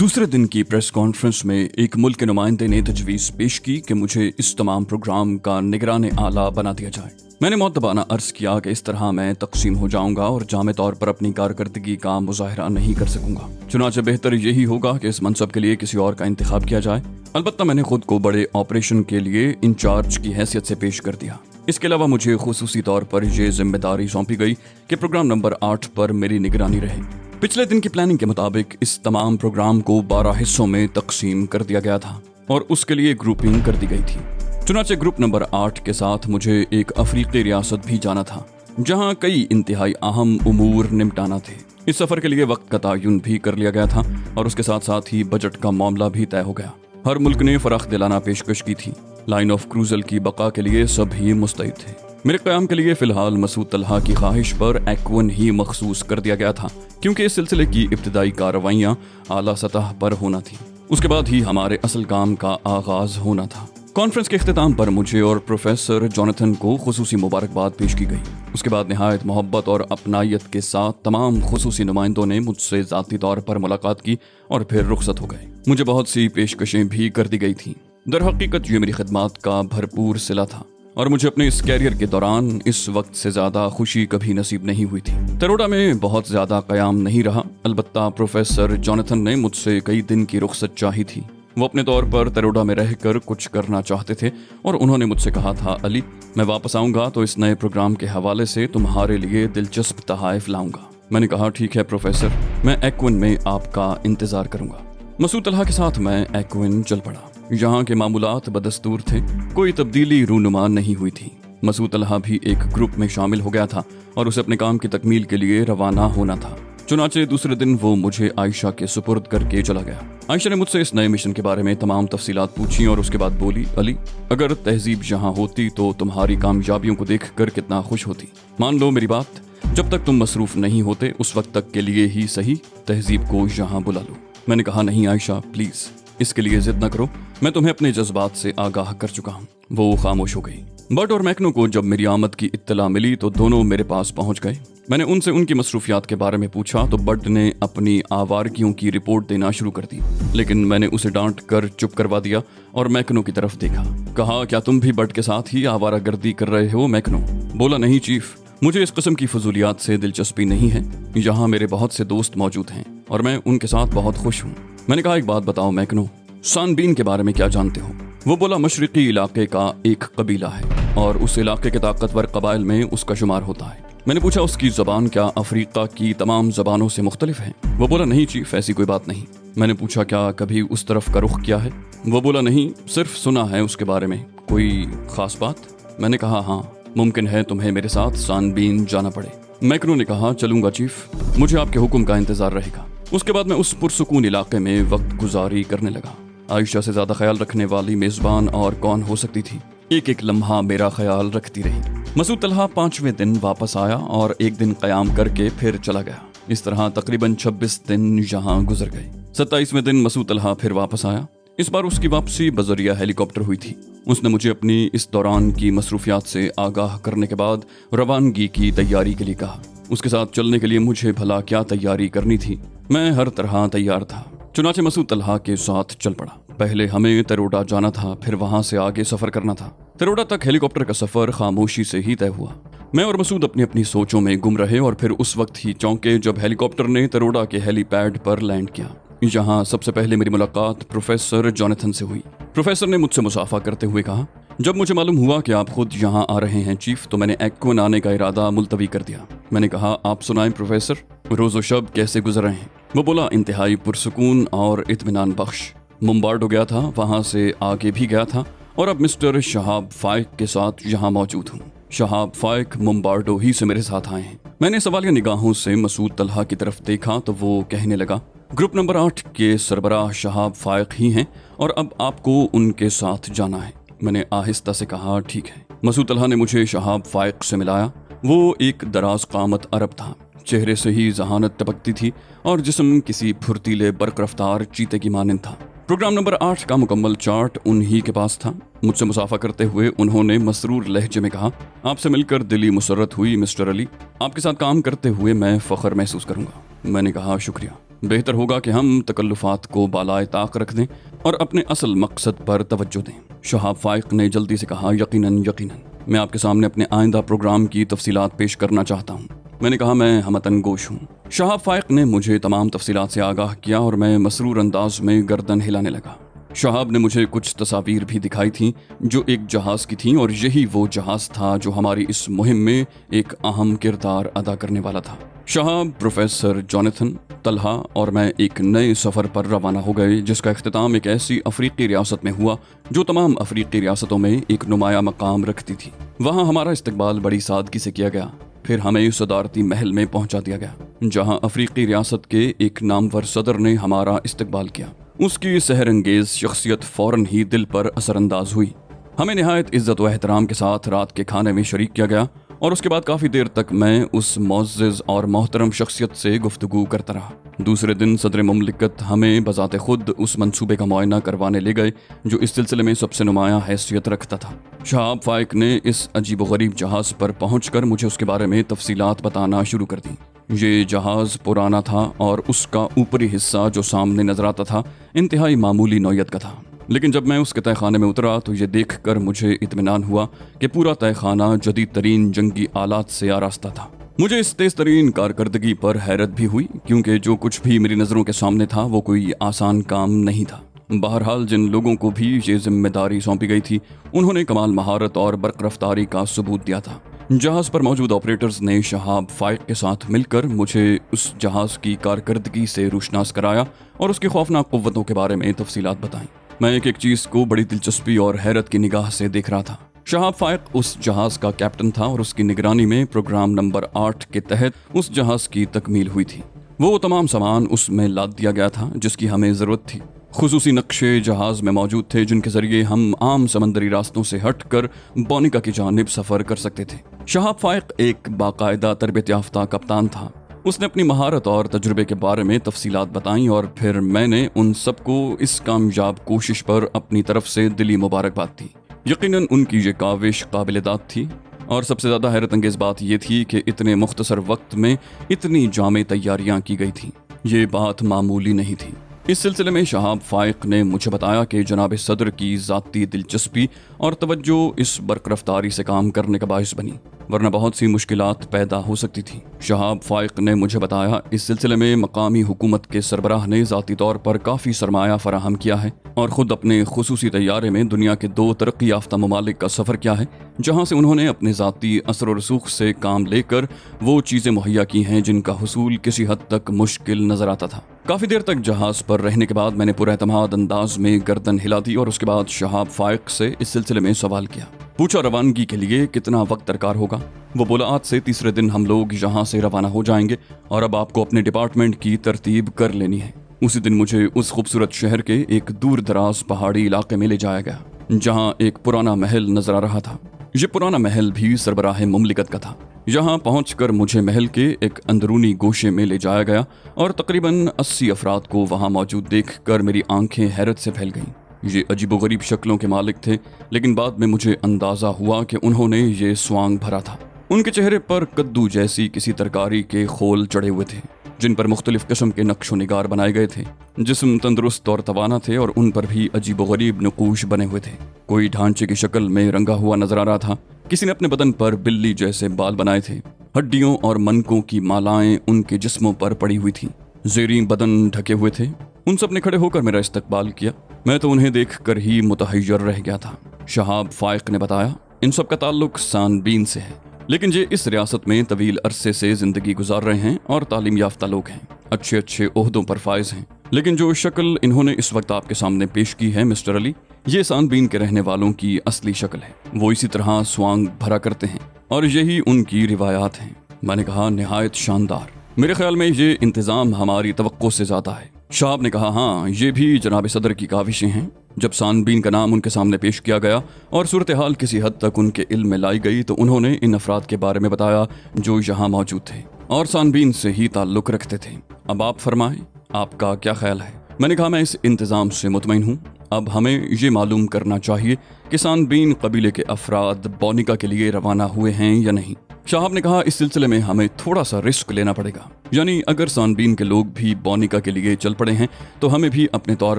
दूसरे दिन की प्रेस कॉन्फ्रेंस में एक मुल्क के नुमाइंदे ने तजवीज़ पेश की कि मुझे इस तमाम प्रोग्राम का निगरान आला बना दिया जाए। मैंने मुअद्दबाना अर्ज़ किया कि इस तरह मैं तकसीम हो जाऊंगा और जामे तौर पर अपनी कारकर्दगी का मुज़ाहरा नहीं कर सकूंगा। चुनांचे बेहतर यही होगा कि इस मनसब के लिए किसी और का इंतखाब किया जाए। अलबत्ता मैंने खुद को बड़े ऑपरेशन के लिए इंचार्ज की हैसियत से पेश कर दिया। इसके अलावा मुझे खुसूसी तौर पर यह जिम्मेदारी सौंपी गई कि प्रोग्राम नंबर 8 पर मेरी निगरानी रहे। पिछले दिन की प्लानिंग के मुताबिक इस तमाम प्रोग्राम को 12 हिस्सों में तकसीम कर दिया गया था और उसके लिए ग्रुपिंग कर दी गई थी। चुनांचे ग्रुप नंबर 8 के साथ मुझे एक अफ्रीकी रियासत भी जाना था जहां कई इंतहाई अहम उमूर निपटाना थे। इस सफर के लिए वक्त का तयन भी कर लिया गया था और उसके साथ साथ ही बजट का मामला भी तय हो गया। हर मुल्क ने फराख दिलाना पेशकश की थी। लाइन ऑफ क्रूजल की बका के लिए सभी मुस्तैद थे। मेरे क़याम के लिए फिलहाल मसूद तलहा की ख्वाहिश पर एक्वन ही मखसूस कर दिया गया था क्योंकि इस सिलसिले की इब्तिदाई कार्रवाइयाँ आला सतह पर होना थी। उसके बाद ही हमारे असल काम का आगाज होना था। कॉन्फ्रेंस के इख्तिताम पर मुझे और प्रोफेसर जोनाथन को खुसूसी मुबारकबाद पेश की गई। उसके बाद निहायत मोहब्बत और अपनायत के साथ तमाम खुसूसी नुमाइंदों ने मुझसे ज़ाती तौर पर मुलाकात की और फिर रुखसत हो गए। मुझे बहुत सी पेशकशें भी कर दी गई थीं। दर हकीकत ये मेरी खिदमात का भरपूर सिला था और मुझे अपने इस कैरियर के दौरान इस वक्त से ज़्यादा खुशी कभी नसीब नहीं हुई थी। तरोडा में बहुत ज़्यादा क़याम नहीं रहा। अलबत्ता प्रोफेसर जोनाथन ने मुझसे कई दिन की रुखसत चाही थी। वो अपने तौर पर तरोडा में रहकर कुछ करना चाहते थे और उन्होंने मुझसे कहा था, अली, मैं वापस आऊँगा तो इस नए प्रोग्राम के हवाले से तुम्हारे लिए दिलचस्प तहाइफ लाऊंगा। मैंने कहा, ठीक है प्रोफेसर, मैं एक्वन में आपका इंतज़ार करूँगा। मसूद तलहा के साथ मैं एक्वन चल पड़ा। यहाँ के मामूलात बदस्तूर थे, कोई तब्दीली रूनुमा नहीं हुई थी। मसूद तलहा भी एक ग्रुप में शामिल हो गया था और उसे अपने काम की तकमील के लिए रवाना होना था। चुनांचे दूसरे दिन वो मुझे आयशा के सुपुर्द करके चला गया। आयशा ने मुझसे इस नए मिशन के बारे में तमाम तफसीलात पूछी और उसके बाद बोली, अली, अगर तहजीब यहाँ होती तो तुम्हारी कामयाबियों को देख कर कितना खुश होती। मान लो मेरी बात, जब तक तुम मसरूफ नहीं होते उस वक्त तक के लिए ही सही तहजीब को यहाँ बुला लो। मैंने कहा, नहीं आयशा, प्लीज इसके लिए जिद न करो, मैं तुम्हें अपने जज्बात से आगाह कर चुका हूँ। वो खामोश हो गई। बट और मैकनो को जब मेरी आमद की इत्तला मिली तो दोनों मेरे पास पहुंच गए। मैंने उनसे उनकी मसरूफियात के बारे में पूछा तो बट ने अपनी आवारगियों की रिपोर्ट देना शुरू कर दी, लेकिन मैंने उसे डांट कर चुप करवा दिया और मैकनो की तरफ देखा। कहा, क्या तुम भी बट के साथ ही आवारागर्दी कर रहे हो मैकनो? बोला, नहीं चीफ, मुझे इस किस्म की फजूलियात से दिलचस्पी नहीं है। यहाँ मेरे बहुत से दोस्त मौजूद हैं और मैं उनके साथ बहुत खुश हूँ। मैंने कहा, एक बात बताओ मैकनो, सानबीन के बारे में क्या जानते हो? वो बोला, मशरिकी इलाके का एक कबीला है और उस इलाके के ताकतवर कबाइल में उसका शुमार होता है। मैंने पूछा, उसकी ज़बान क्या अफ्रीका की तमाम ज़बानों से मुख्तलिफ है? वो बोला, नहीं चीफ, ऐसी कोई बात नहीं। मैंने पूछा, क्या कभी उस तरफ का रुख किया है? वो बोला, नहीं, सिर्फ सुना है उसके बारे में। कोई खास बात? मैंने कहा, हाँ, मुमकिन है तुम्हें मेरे साथ सानबीन जाना पड़े। मैकनो ने कहा, चलूंगा चीफ, मुझे आपके हुक्म का इंतजार रहेगा। उसके बाद मैं उस पुरसुकून इलाके में वक्त गुजारी करने लगा। आयशा से ज्यादा ख्याल रखने वाली मेजबान और कौन हो सकती थी। एक एक लम्हा मेरा ख्याल रखती रही। मसूद तलहा 5वें दिन वापस आया और एक दिन क़याम करके फिर चला गया। इस तरह तकरीबन 26 दिन यहाँ गुजर गए। 27वें दिन मसूद तलहा फिर वापस आया। इस बार उसकी वापसी बजरिया हेलीकॉप्टर हुई थी। उसने मुझे अपनी इस दौरान की मसरूफियात से आगाह करने के बाद रवानगी की तैयारी के लिए कहा। उसके साथ चलने के लिए मुझे भला क्या तैयारी करनी थी, मैं हर तरह तैयार था। चुनांचे मसूद तलहा के साथ चल पड़ा। पहले हमें तरोडा जाना था, फिर वहां से आगे सफर करना था। तरोडा तक हेलीकॉप्टर का सफर खामोशी से ही तय हुआ। मैं और मसूद अपनी अपनी सोचों में गुम रहे और फिर उस वक्त ही चौंके जब हेलीकॉप्टर ने तरोडा के हेलीपैड पर लैंड किया। यहाँ सबसे पहले मेरी मुलाकात प्रोफेसर जोनाथन से हुई। प्रोफेसर ने मुझसे मुसाफा करते हुए कहा, जब मुझे मालूम हुआ कि आप खुद यहाँ आ रहे हैं चीफ, तो मैंने एक्वन आने का इरादा मुलतवी कर दिया। मैंने कहा, आप सुनाएं प्रोफेसर, रोज़ो शब कैसे गुजर रहे हैं? वो बोला, इंतहाई पुरसुकून और इत्मीनान बख्श। मुम्बार्डो गया था, वहाँ से आगे भी गया था और अब मिस्टर शहाब फाइक के साथ यहाँ मौजूद हूँ। शहाब फाइक मुम्बार्डो ही से मेरे साथ आए हैं। मैंने सवालिया निगाहों से मसूद तलहा की तरफ देखा तो वो कहने लगा, ग्रुप नंबर 8 के सरबराह शहाब फाइक ही हैं और अब आपको उनके साथ जाना है। मैंने आहिस्ता से कहा, ठीक है। मसूद तलहा ने मुझे शहाब फाइक से मिलाया। वो एक दराज कामत अरब था, चेहरे से ही जहानत टपकती थी और जिस्म किसी फुर्तीले बरक रफ्तार चीते की मानंद था। प्रोग्राम नंबर 8 का मुकम्मल चार्ट उन्हीं के पास था। मुझसे मुसाफा करते हुए उन्होंने मसरूर लहजे में कहा, आपसे मिलकर दिली मुसर्रत हुई मिस्टर अली, आपके साथ काम करते हुए मैं फ़ख्र महसूस करूंगा। मैंने कहा, शुक्रिया। बेहतर होगा कि हम तकल्लुफात को बालाए ताक रख दें और अपने असल मकसद पर तवज्जो दें। शहाब फाइक ने जल्दी से कहा, यकीनन यकीनन, मैं आपके सामने अपने आइंदा प्रोग्राम की तफसीलात पेश करना चाहता हूँ। मैंने कहा, मैं हमतन गोश हूँ। शहाब फाइक ने मुझे तमाम तफसीलात से आगाह किया और मैं मसरूर अंदाज में गर्दन हिलाने लगा। शहाब ने मुझे कुछ तस्वीर भी दिखाई थीं जो एक जहाज़ की थीं, और यही वो जहाज़ था जो हमारी इस मुहिम में एक अहम किरदार अदा करने वाला था। शहाब, प्रोफेसर जॉनथन, तलहा और मैं एक नए सफ़र पर रवाना हो गए, जिसका इख्तिताम एक ऐसी अफ्रीकी रियासत में हुआ जो तमाम अफ्रीकी रियासतों में एक नुमाया मकाम रखती थी। वहाँ हमारा इस्तकबाल बड़ी सादगी से किया गया। फिर हमें सदारती महल में पहुँचा दिया गया, जहाँ अफ्रीकी रियासत के एक नामवर सदर ने हमारा इस्तकबाल किया। उसकी सहरंगेज शख्सियत फ़ौरन ही दिल पर असरअंदाज हुई। हमें निहायत इज्जत व एहतराम के साथ रात के खाने में शरीक किया गया, और उसके बाद काफ़ी देर तक मैं उस मुअज़्ज़िज़ और मोहतरम शख्सियत से गुफ्तगू करता रहा। दूसरे दिन सदर मुमलिकत हमें बज़ाते खुद उस मंसूबे का मुआयना करवाने ले गए जो इस सिलसिले में सबसे नुमाया हैसियत रखता था। शहाब फाइक ने इस अजीब व गरीब जहाज़ पर पहुँचकर मुझे उसके बारे में तफसीलात बताना शुरू कर दी। ये जहाज़ पुराना था और उसका ऊपरी हिस्सा जो सामने नजर आता था इंतहाई मामूली नौयत का था, लेकिन जब मैं उसके तहखाने में उतरा तो ये देखकर मुझे इत्मीनान हुआ कि पूरा तहखाना जदीद तरीन जंगी आलात से आरास्ता था। मुझे इस तेज तरीन कारकर्दगी पर हैरत भी हुई, क्योंकि जो कुछ भी मेरी नज़रों के सामने था वो कोई आसान काम नहीं था। बहरहाल जिन लोगों को भी ये जिम्मेदारी सौंपी गई थी उन्होंने कमाल महारत और बरकरफ्तारी का सबूत दिया था। जहाज़ पर मौजूद ऑपरेटर्स ने शहाब फाइक के साथ मिलकर मुझे उस जहाज़ की कारकर्दगी से रोशनास कराया और उसकी खौफनाक कुव्वतों के बारे में तफसीलात बताईं। मैं एक एक चीज़ को बड़ी दिलचस्पी और हैरत की निगाह से देख रहा था। शहाब फाइक उस जहाज़ का कैप्टन था और उसकी निगरानी में प्रोग्राम नंबर 8 के तहत उस जहाज़ की तकमील हुई थी। वो तमाम सामान उसमें लाद दिया गया था जिसकी हमें ज़रूरत थी। खुसूसी नक्शे जहाज़ में मौजूद थे जिनके ज़रिए हम आम समंदरी रास्तों से हटकर बोनिका की जानिब सफ़र कर सकते थे। शहाब फाइक एक बाकायदा तरबियत याफ्ता कप्तान था। उसने अपनी महारत और तजुर्बे के बारे में तफसीलात बताईं और फिर मैंने उन सबको इस कामयाब कोशिश पर अपनी तरफ से दिली मुबारकबाद दी। यकीनन उनकी ये काविश काबिल-ए-दाद थी, और सबसे ज़्यादा हैरत अंगेज़ बात यह थी कि इतने मुख्तसर वक्त में इतनी जामे तैयारियां की गई थीं। ये बात मामूली नहीं थी। इस सिलसिले में शहाब फाइक ने मुझे बताया कि जनाब सदर की ज़ाती दिलचस्पी और तवज्जो इस बरकरफ्तारी से काम करने का बाइस बनी, वरना बहुत सी मुश्किलात पैदा हो सकती थी। शहाब फाइक ने मुझे बताया, इस सिलसिले में मकामी हुकूमत के सरबराह ने ज़ाती तौर पर काफ़ी सरमाया फराहम किया है और ख़ुद अपने खुसूसी तैयारे में दुनिया के 2 तरक्की याफ्ता ममालिक का सफ़र किया है, जहाँ से उन्होंने अपने ज़ाती असर व रसूख से काम लेकर वो चीज़ें मुहैया की हैं जिनका हुसूल किसी हद तक मुश्किल नज़र आता था। काफ़ी देर तक जहाज़ पर रहने के बाद मैंने पूरा एतमाद अंदाज में गर्दन हिला दी और उसके बाद शहाब फाइक से इस सिलसिले में सवाल किया। पूछा, रवानगी के लिए कितना वक्त दरकार होगा? वो बोला, आज से तीसरे दिन हम लोग यहाँ से रवाना हो जाएंगे और अब आपको अपने डिपार्टमेंट की तरतीब कर लेनी है। उसी दिन मुझे उस खूबसूरत शहर के एक दूर दराज पहाड़ी इलाके में ले जाया गया, जहाँ एक पुराना महल नजर आ रहा था। ये पुराना महल भी सरबराह मुमलिकत का था। यहाँ पहुंचकर मुझे महल के एक अंदरूनी गोशे में ले जाया गया और तकरीबन 80 अफराद को वहाँ मौजूद देखकर मेरी आंखें हैरत से फैल गईं। ये अजीबोगरीब शक्लों के मालिक थे, लेकिन बाद में मुझे अंदाज़ा हुआ कि उन्होंने ये स्वांग भरा था। उनके चेहरे पर कद्दू जैसी किसी तरकारी के खोल चढ़े हुए थे, जिन पर मुख्तलिफ किस्म के नक्शो निगार बनाए गए थे। जिस्म तंदुरुस्त और तवाना थे और उन पर भी अजीबोगरीब नकूश बने हुए थे। कोई ढांचे की शक्ल में रंगा हुआ नजर आ रहा था। किसी ने अपने बदन पर बिल्ली जैसे बाल बनाए थे। हड्डियों और मनकों की मालाएं उनके जिस्मों पर पड़ी हुई थी। ज़ेरी बदन ढके हुए थे। उन सब ने खड़े होकर मेरा इस्तकबाल किया। मैं तो उन्हें देखकर ही मुतहय्यर रह गया था। शहाब फाइक ने बताया, इन सब का ताल्लुक सानबीन से है, लेकिन ये इस रियासत में तवील अरसे से जिंदगी गुजार रहे हैं और तालीम याफ्ता लोग हैं, अच्छे अच्छे ओहदों पर फायज हैं। लेकिन जो शक्ल इन्होंने इस वक्त आपके सामने पेश की है मिस्टर अली, ये सानबीन के रहने वालों की असली शक्ल है। वो इसी तरह स्वांग भरा करते हैं और यही उनकी रिवायात हैं। मैंने कहा, निहायत शानदार। मेरे ख्याल में ये इंतज़ाम हमारी तवक्को से ज़्यादा है। शहाब ने कहा, हाँ, ये भी जनाब सदर की काविशें हैं। जब सानबीन का नाम उनके सामने पेश किया गया और सूरत हाल किसी हद तक उनके इल्म में लाई गई तो उन्होंने इन अफराद के बारे में बताया जो यहाँ मौजूद थे और सानबीन से ही ताल्लुक़ रखते थे। अब आप फरमाएं, आपका क्या ख्याल है? मैंने कहा, मैं इस इंतज़ाम से मुतमईन हूँ। अब हमें ये मालूम करना चाहिए कि सानबीन कबीले के अफराद बोनिका के लिए रवाना हुए हैं या नहीं। शाहाब ने कहा, इस सिलसिले में हमें थोड़ा सा रिस्क लेना पड़ेगा, यानी अगर सानबीन के लोग भी बोनिका के लिए चल पड़े हैं तो हमें भी अपने तौर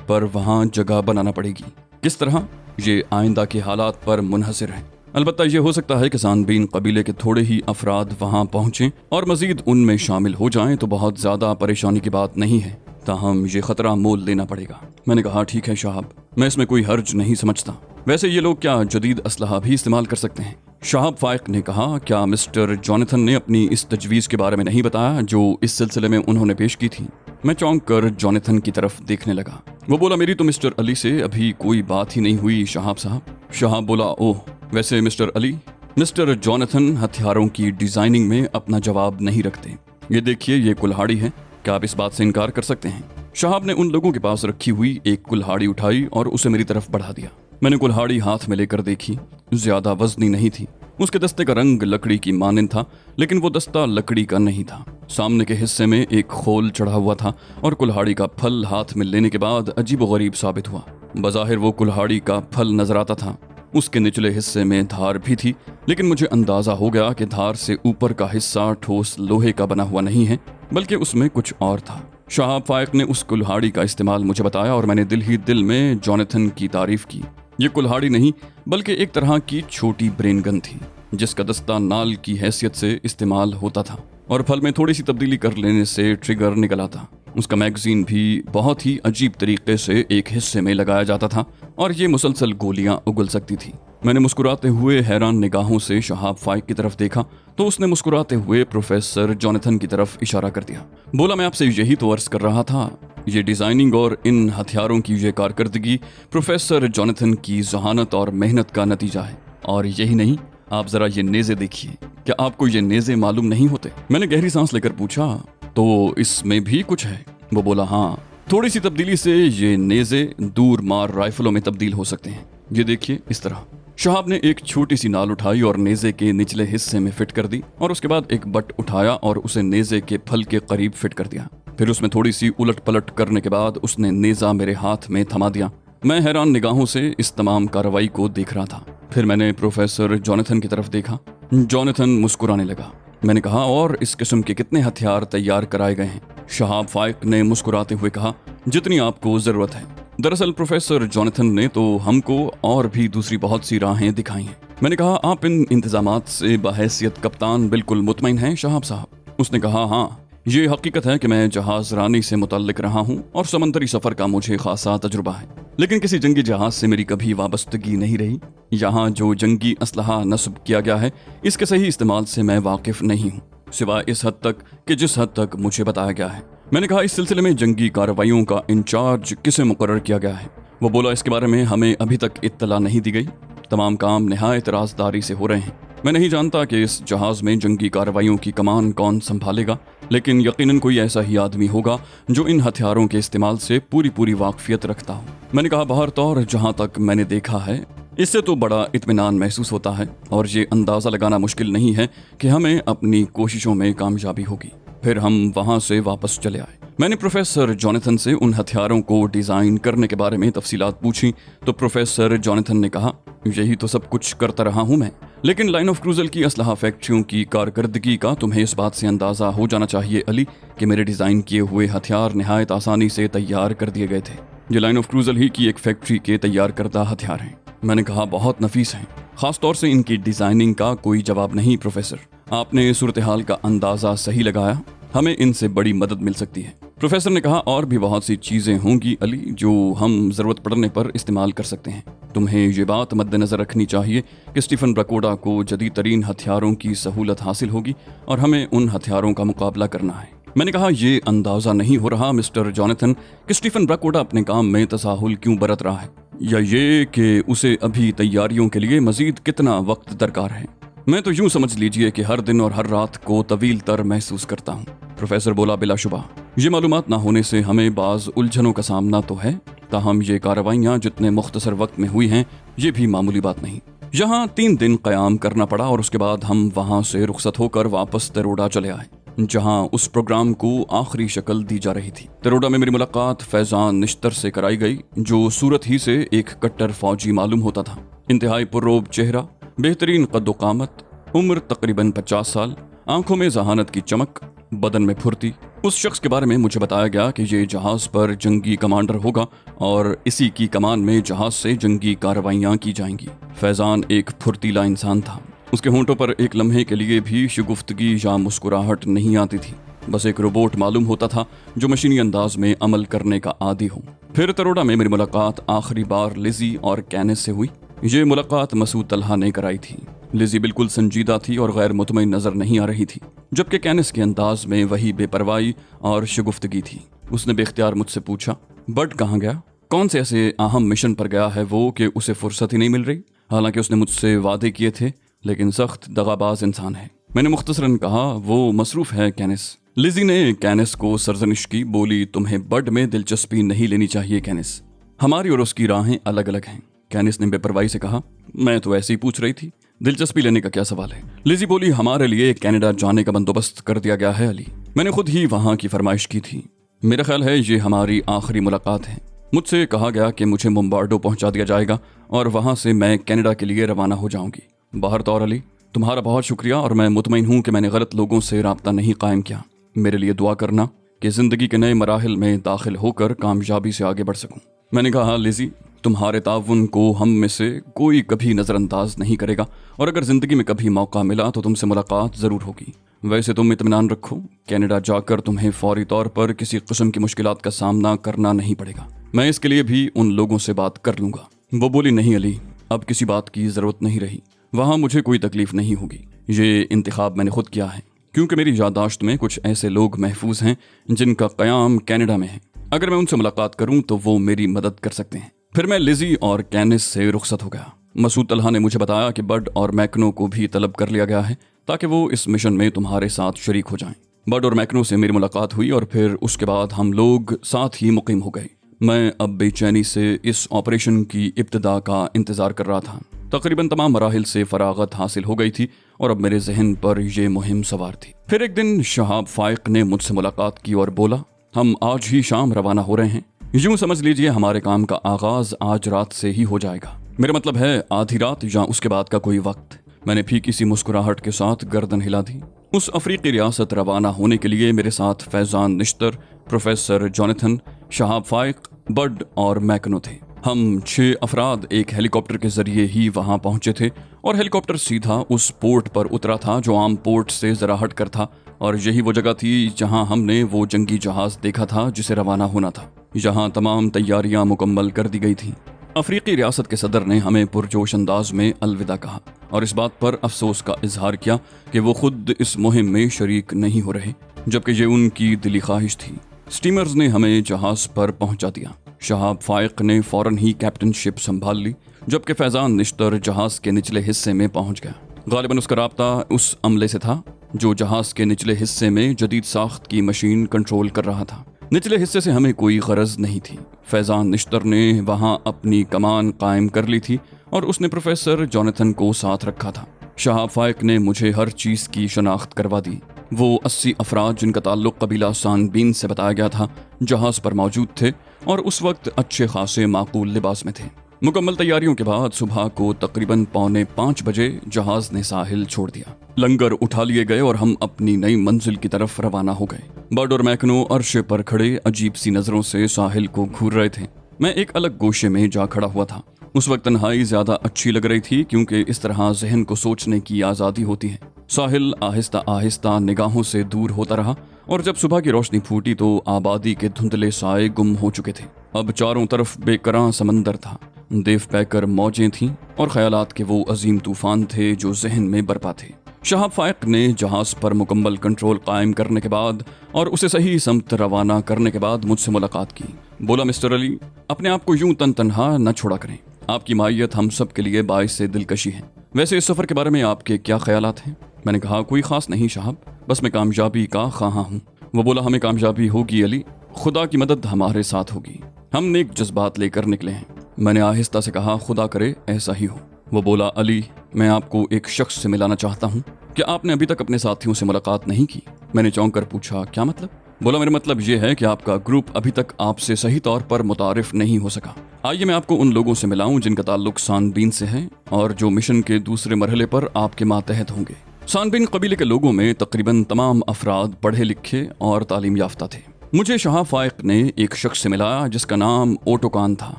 पर वहां जगह बनाना पड़ेगी। किस तरह, ये आइंदा के हालात पर मुनहसिर है। अलबत्ता ये हो सकता है कि सानबीन कबीले के थोड़े ही अफराद वहां पहुंचें और मजीद उनमें शामिल हो जाएं तो बहुत ज्यादा परेशानी की बात नहीं है, ताहम ये खतरा मोल लेना पड़ेगा। मैंने कहा, ठीक है शाहाब, मैं इसमें कोई हर्ज नहीं समझता। वैसे ये लोग क्या जदीद असलहा भी इस्तेमाल कर सकते हैं? शाहाब फाइक ने कहा, क्या मिस्टर जॉनथन ने अपनी इस तजवीज़ के बारे में नहीं बताया जो इस सिलसिले में उन्होंने पेश की थी? मैं चौंक कर जॉनथन की तरफ देखने लगा। वो बोला, मेरी तो मिस्टर अली से अभी कोई बात ही नहीं हुई शाहाब साहब। शाहाब बोला, ओह, वैसे मिस्टर अली। मिस्टर जॉनथन हथियारों की डिजाइनिंग में अपना जवाब नहीं रखते। ये देखिए, ये कुल्हाड़ी है, क्या आप इस बात से इनकार कर सकते हैं? शाहाब ने उन लोगों के पास रखी हुई एक कुल्हाड़ी उठाई और उसे मेरी तरफ बढ़ा दिया। मैंने कुल्हाड़ी हाथ में लेकर देखी, ज्यादा वजनी नहीं थी। उसके दस्ते का रंग लकड़ी की मानिंद था, लेकिन वो दस्ता लकड़ी का नहीं था। सामने के हिस्से में एक खोल चढ़ा हुआ था और कुल्हाड़ी का फल हाथ में लेने के बाद अजीबोगरीब साबित हुआ। बज़ाहिर वो कुल्हाड़ी का फल नजर आता था। उसके निचले हिस्से में धार भी थी, लेकिन मुझे अंदाजा हो गया कि धार से ऊपर का हिस्सा ठोस लोहे का बना हुआ नहीं है, बल्कि उसमें कुछ और था। शाहाब फाइक ने उस कुल्हाड़ी का इस्तेमाल मुझे बताया और मैंने दिल ही दिल में जॉनथन की तारीफ की। ये कुल्हाड़ी नहीं बल्कि एक तरह की छोटी ब्रेन गन थी, जिसका दस्ता नाल की हैसियत से इस्तेमाल होता था और फल में थोड़ी सी तब्दीली कर लेने से ट्रिगर निकल आता। उसका मैगजीन भी बहुत ही अजीब तरीके से एक हिस्से में लगाया जाता था और ये मुसलसल गोलियां उगल सकती थी। मैंने मुस्कुराते हुए हैरान निगाहों से शाहाब फाइक की तरफ देखा तो उसने मुस्कुराते हुए प्रोफेसर जॉनथन की तरफ इशारा कर दिया। बोला, मैं आपसे यही तो अर्ज कर रहा था, ये डिजाइनिंग और इन हथियारों की ये कारकर्दगी प्रोफेसर जॉनथन की जहानत और मेहनत का नतीजा है। और यही नहीं, आप जरा ये नेज़े देखिए, क्या आपको ये नेज़े मालूम नहीं होते? मैंने गहरी सांस लेकर पूछा, तो इसमें भी कुछ है? वो बोला, हाँ, थोड़ी सी तब्दीली से ये नेज़े दूर मार राइफलों में तब्दील हो सकते हैं। ये देखिए, इस तरह। शाहाब ने एक छोटी सी नाल उठाई और नेज़े के निचले हिस्से में फिट कर दी और उसके बाद एक बट उठाया और उसे नेज़े के फल के करीब फिट कर दिया। फिर उसमें थोड़ी सी उलट पलट करने के बाद उसने नेज़ा मेरे हाथ में थमा दिया। मैं हैरान निगाहों से इस तमाम कार्रवाई को देख रहा था। फिर मैंने प्रोफेसर जॉनथन की तरफ देखा। जॉनथन मुस्कुराने लगा। मैंने कहा, और इस किस्म के कितने हथियार तैयार कराए गए हैं? शाहाब फाइक ने मुस्कुराते हुए कहा, जितनी आपको जरूरत है। दरअसल प्रोफेसर जॉनथन ने तो हमको और भी दूसरी बहुत सी राहें दिखाई हैं। मैंने कहा, आप इन इंतजामात से बहैसियत कप्तान बिल्कुल मुतमईन हैं शाहाब साहब? उसने कहा, हाँ, ये हकीकत है कि मैं जहाज रानी से मुतल्लिक रहा हूँ और समंदरी सफर का मुझे खासा तजुर्बा है, लेकिन किसी जंगी जहाज से मेरी कभी वाबस्तगी नहीं रही। यहाँ जो जंगी असलहा नस्ब किया गया है, इसके सही इस्तेमाल से मैं वाकिफ नहीं हूँ, सिवाय इस हद तक कि जिस हद तक मुझे बताया गया है। मैंने कहा, इस सिलसिले में जंगी कार्रवाइयों का इंचार्ज किसे मुकर्रर किया गया है? वो बोला, इसके बारे में हमें अभी तक इत्तला नहीं दी गई। तमाम काम निहायत राजदारी से हो रहे हैं। मैं नहीं जानता कि इस जहाज में जंगी कार्रवाइयों की कमान कौन संभालेगा, लेकिन यकीनन कोई ऐसा ही आदमी होगा जो इन हथियारों के इस्तेमाल से पूरी वाकफियत रखता हो। मैंने कहा, बहर तौर जहाँ तक मैंने देखा है, इससे तो बड़ा इत्मीनान महसूस होता है और ये अंदाज़ा लगाना मुश्किल नहीं है कि हमें अपनी कोशिशों में कामयाबी होगी। फिर हम वहाँ से वापस चले आए। मैंने प्रोफेसर जॉनथन से उन हथियारों को डिज़ाइन करने के बारे में तफसीलात पूछी तो प्रोफेसर जॉनथन ने कहा, यही तो सब कुछ करता रहा हूँ मैं, लेकिन लाइन ऑफ क्रूजल की असलहा फैक्ट्रियों की कारकर्दगी का तुम्हें इस बात से अंदाज़ा हो जाना चाहिए अली कि मेरे डिज़ाइन किए हुए हथियार निहायत आसानी से तैयार कर दिए गए थे। ये लाइन ऑफ क्रूजल ही की एक फैक्ट्री के तैयार करदा हथियार हैं। मैंने कहा, बहुत नफीस हैं, खासतौर से इनकी डिज़ाइनिंग का कोई जवाब नहीं प्रोफेसर। आपने सूरत हाल का अंदाज़ा सही लगाया, हमें इनसे बड़ी मदद मिल सकती है। प्रोफेसर ने कहा, और भी बहुत सी चीज़ें होंगी अली जो हम ज़रूरत पड़ने पर इस्तेमाल कर सकते हैं। तुम्हें ये बात मद्देनज़र रखनी चाहिए कि स्टीफन ब्रकोडा को जदीद तरीन हथियारों की सहूलत हासिल होगी और हमें उन हथियारों का मुकाबला करना है। मैंने कहा, ये अंदाज़ा नहीं हो रहा मिस्टर जॉनथन कि स्टीफन ब्रकोडा अपने काम में तसाहुल क्यों बरत रहा है, या ये कि उसे अभी तैयारियों के लिए मज़ीद कितना वक्त दरकार है। मैं तो यूं समझ लीजिए कि हर दिन और हर रात को तवील तर महसूस करता हूँ। प्रोफेसर बोला, बिलाशुबा ये मालूमात ना होने से हमें बाज़ उलझनों का सामना तो है, ताहम ये कार्रवाइयाँ जितने मुख्तसर वक्त में हुई हैं, ये भी मामूली बात नहीं। यहाँ 3 दिन क़याम करना पड़ा और उसके बाद हम वहाँ से रुखसत होकर वापस तरोडा चले आए, जहाँ उस प्रोग्राम को आखिरी शक्ल दी जा रही थी। तरोडा में मेरी मुलाकात फैजान निश्तर से कराई गई, जो सूरत ही से एक कट्टर फौजी मालूम होता था। इंतहाई पुर्रोब चेहरा, बेहतरीन कद्दो कामत, उम्र तकरीबन 50 साल, आंखों में जहानत की चमक, बदन में फुर्ती। उस शख्स के बारे में मुझे बताया गया कि ये जहाज पर जंगी कमांडर होगा और इसी की कमान में जहाज से जंगी कार्रवाइयां की जाएंगी। फैजान एक फुर्तीला इंसान था। उसके होंठों पर एक लम्हे के लिए भी शुगुफ्तगी या मुस्कुराहट नहीं आती थी। बस एक रोबोट मालूम होता था जो मशीनी अंदाज में अमल करने का आदी हो। फिर तरोडा में मेरी मुलाकात आखिरी बार लिजी और कैनिस से हुई। ये मुलाकात मसूद तलहा ने कराई थी। लिजी बिल्कुल संजीदा थी और गैर मुतमईन नजर नहीं आ रही थी, जबकि कैनिस के अंदाज में वही बेपरवाही और शुगुफ्तगी थी। उसने बेख्तियार मुझसे पूछा, बड कहाँ गया? कौन से ऐसे अहम मिशन पर गया है वो कि उसे फुर्सत ही नहीं मिल रही? हालांकि उसने मुझसे वादे किए थे, लेकिन सख्त दगाबाज इंसान है। मैंने मुख्तसरन कहा, वो मसरूफ है कैनिस। लिजी ने कैनिस को सरजनिश की, बोली, तुम्हें बड में दिलचस्पी नहीं लेनी चाहिए कैनिस, हमारी और उसकी राहें अलग अलग हैं। कैनिस ने बेपरवाही से कहा, मैं तो ऐसे ही पूछ रही थी, दिलचस्पी लेने का क्या सवाल है? लिजी बोली, हमारे लिए कनाडा जाने का बंदोबस्त कर दिया गया है अली। मैंने खुद ही वहां की फरमाइश की थी। मेरा ख्याल है ये हमारी आखिरी मुलाकात है। मुझसे कहा गया कि मुझे मुंबार्डो पहुंचा दिया जाएगा और वहां से मैं कनाडा के लिए रवाना हो जाऊंगी। बाहर तौर अली, तुम्हारा बहुत शुक्रिया और मैं मुतमईन हूं कि मैंने गलत लोगों से राब्ता नहीं कायम किया। मेरे लिए दुआ करना कि जिंदगी के नए मराहिल में दाखिल होकर कामयाबी से आगे बढ़ सकूं। मैंने कहा, लिजी, तुम्हारे ताउन को हम में से कोई कभी नज़रअंदाज नहीं करेगा और अगर जिंदगी में कभी मौका मिला तो तुमसे मुलाकात ज़रूर होगी। वैसे तुम इत्मीनान रखो, कनाडा जाकर तुम्हें फौरी तौर पर किसी किस्म की मुश्किलात का सामना करना नहीं पड़ेगा। मैं इसके लिए भी उन लोगों से बात कर लूँगा। वो बोली, नहीं अली, अब किसी बात की ज़रूरत नहीं रही। वहाँ मुझे कोई तकलीफ नहीं होगी। ये इंतखाब मैंने खुद किया है, क्योंकि मेरी यादाश्त में कुछ ऐसे लोग महफूज हैं जिनका क़याम कनाडा में है। अगर मैं उनसे मुलाकात करूँ तो वो मेरी मदद कर सकते हैं। फिर मैं लिजी और कैनिस से रुखसत हो गया। मसूद तलहा ने मुझे बताया कि बड और मैकनो को भी तलब कर लिया गया है ताकि वो इस मिशन में तुम्हारे साथ शरीक हो जाएं। बड और मैकनो से मेरी मुलाकात हुई और फिर उसके बाद हम लोग साथ ही मुकीम हो गए। मैं अब बेचैनी से इस ऑपरेशन की इब्तिदा का इंतज़ार कर रहा था। तकरीबन तमाम मराहिल से फरागत हासिल हो गई थी और अब मेरे जहन पर यह मुहिम सवार थी। फिर एक दिन शहाब फाइक ने मुझसे मुलाकात की और बोला, हम आज ही शाम रवाना हो रहे हैं। यूं समझ लीजिए हमारे काम का आगाज आज रात से ही हो जाएगा। मेरा मतलब है आधी रात या उसके बाद का कोई वक्त। मैंने फीकी सी मुस्कुराहट के साथ गर्दन हिला दी। उस अफ्रीकी रियासत रवाना होने के लिए मेरे साथ फैजान निश्तर, प्रोफेसर जॉनथन, शहाब फाइक, बड और मैकनो थे। हम 6 अफराद एक हेलीकॉप्टर के जरिए ही वहां पहुंचे थे और हेलीकॉप्टर सीधा उस पोर्ट पर उतरा था जो आम पोर्ट से जरा हट कर था और यही वो जगह थी जहां हमने वो जंगी जहाज देखा था जिसे रवाना होना था। यहाँ तमाम तैयारियां मुकम्मल कर दी गई थीं। अफ्रीकी रियासत के सदर ने हमें पुरजोश अंदाज में अलविदा कहा और इस बात पर अफसोस का इजहार किया कि वो खुद इस मुहिम में शरीक नहीं हो रहे, जबकि ये उनकी दिली ख्वाहिश थी। स्टीमर्स ने हमें जहाज पर पहुंचा दिया। शहाब फाइक ने फौरन ही कैप्टनशिप संभाल ली, जबकि फैजान निश्तर जहाज के निचले हिस्से में पहुंच गया। गालिबन उसका राब्ता उस अमले से था जो जहाज के निचले हिस्से में जदीद साख्त की मशीन कंट्रोल कर रहा था। निचले हिस्से से हमें कोई गरज नहीं थी। फैजान निश्तर ने वहां अपनी कमान कायम कर ली थी और उसने प्रोफेसर जॉनथन को साथ रखा था। शहाब फाइक ने मुझे हर चीज़ की शनाख्त करवा दी। वो 80 अफराद जिनका ताल्लुक कबीला सानबीन से बताया गया था जहाज पर मौजूद थे और उस वक्त अच्छे खासे माकूल लिबास में थे। मुकम्मल तैयारियों के बाद सुबह को तकरीबन 4:45 बजे जहाज ने साहिल छोड़ दिया। लंगर उठा लिए गए और हम अपनी नई मंजिल की तरफ रवाना हो गए। बड और मैकनो अर्शे पर खड़े अजीब सी नजरों से साहिल को घूर रहे थे। मैं एक अलग गोशे में जा खड़ा हुआ था। उस वक्त तन्हाई ज्यादा अच्छी लग रही थी क्योंकि इस तरह जहन को सोचने की आज़ादी होती है। साहिल आहिस्ता आहिस्ता निगाहों से दूर होता रहा और जब सुबह की रोशनी फूटी तो आबादी के धुंधले साए गुम हो चुके थे। अब चारों तरफ बेकरां समंदर था। देव पैकर मौजें थीं और ख्यालात के वो अजीम तूफान थे जो जहन में बरपा थे। शहाब फाइक ने जहाज पर मुकम्मल कंट्रोल कायम करने के बाद और उसे सही समत रवाना करने के बाद मुझसे मुलाकात की। बोला, मिस्टर अली, अपने आप को यूं तनहा न छोड़ा करें। आपकी मायत हम सब के लिए बाइस से दिलकशी है। वैसे इस सफ़र के बारे में आपके क्या ख्यालात हैं? मैंने कहा, कोई ख़ास नहीं साहब, बस मैं कामयाबी का ख्वाहा हूँ। वो बोला, हमें कामयाबी होगी अली, खुदा की मदद हमारे साथ होगी। हम नेक जज्बात लेकर निकले हैं। मैंने आहिस्ता से कहा, खुदा करे ऐसा ही हो। वो बोला, अली, मैं आपको एक शख्स से मिलाना चाहता हूँ। क्या आपने अभी तक अपने साथियों से मुलाकात नहीं की? मैंने चौंक कर पूछा, क्या मतलब? बोला, मेरा मतलब ये है कि आपका ग्रुप अभी तक आपसे सही तौर पर मुतारिफ नहीं हो सका। आइए मैं आपको उन लोगों से मिलाऊं जिनका ताल्लुक सानबीन से है और जो मिशन के दूसरे मरहले पर आपके मातहत होंगे। सानबिन कबीले के लोगों में तकरीबन तमाम अफराद पढ़े लिखे और तालीम याफ्ता थे। मुझे शाह फाइक ने एक शख्स से मिलाया जिसका नाम ओटोकान था।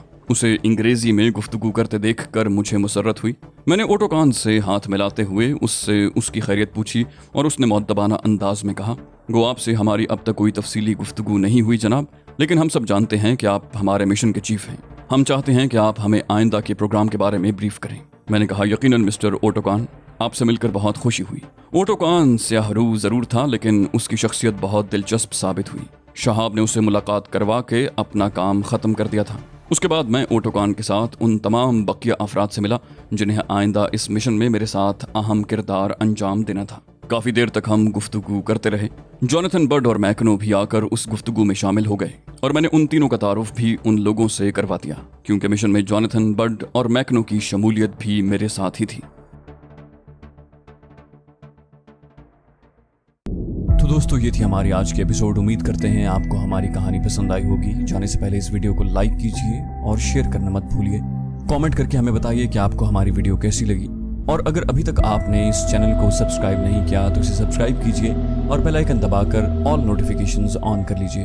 उसे अंग्रेजी में गुफ्तगू करते देखकर मुझे मुसर्रत हुई। मैंने ओटोकान से हाथ मिलाते हुए उससे उसकी खैरियत पूछी और उसने मुअद्दबाना अंदाज में कहा, गो आपसे हमारी अब तक कोई तफसीली गुफ्तगू नहीं हुई जनाब, लेकिन हम सब जानते हैं कि आप हमारे मिशन के चीफ हैं। हम चाहते हैं कि आप हमें आइंदा के प्रोग्राम के बारे में ब्रीफ करें। मैंने कहा, यकीनन मिस्टर ओटोकान, आपसे मिलकर बहुत खुशी हुई। ओटोकान स्याहरू ज़रूर था, लेकिन उसकी शख्सियत बहुत दिलचस्प साबित हुई। शहाब ने उसे मुलाकात करवा के अपना काम ख़त्म कर दिया था। उसके बाद मैं ओटोकान के साथ उन तमाम बकिया अफराद से मिला जिन्हें आइंदा इस मिशन में मेरे साथ अहम किरदार अंजाम देना था। काफ़ी देर तक हम गुफ्तगू करते रहे। जोनाथन बड और मैकनो भी आकर उस गुफ्तगू में शामिल हो गए और मैंने उन तीनों का तारुफ भी उन लोगों से करवा दिया, क्योंकि मिशन में जोनाथन बड और मैकनो की शमूलियत भी मेरे साथ ही थी। तो दोस्तों, ये थी हमारी आज की एपिसोड। उम्मीद करते हैं आपको हमारी कहानी पसंद आई होगी। जाने से पहले इस वीडियो को लाइक कीजिए और शेयर करना मत भूलिए। कमेंट करके हमें बताइए कि आपको हमारी वीडियो कैसी लगी, और अगर अभी तक आपने इस चैनल को सब्सक्राइब नहीं किया तो इसे सब्सक्राइब कीजिए और बेल आइकन दबाकर ऑल नोटिफिकेशंस ऑन कर लीजिए।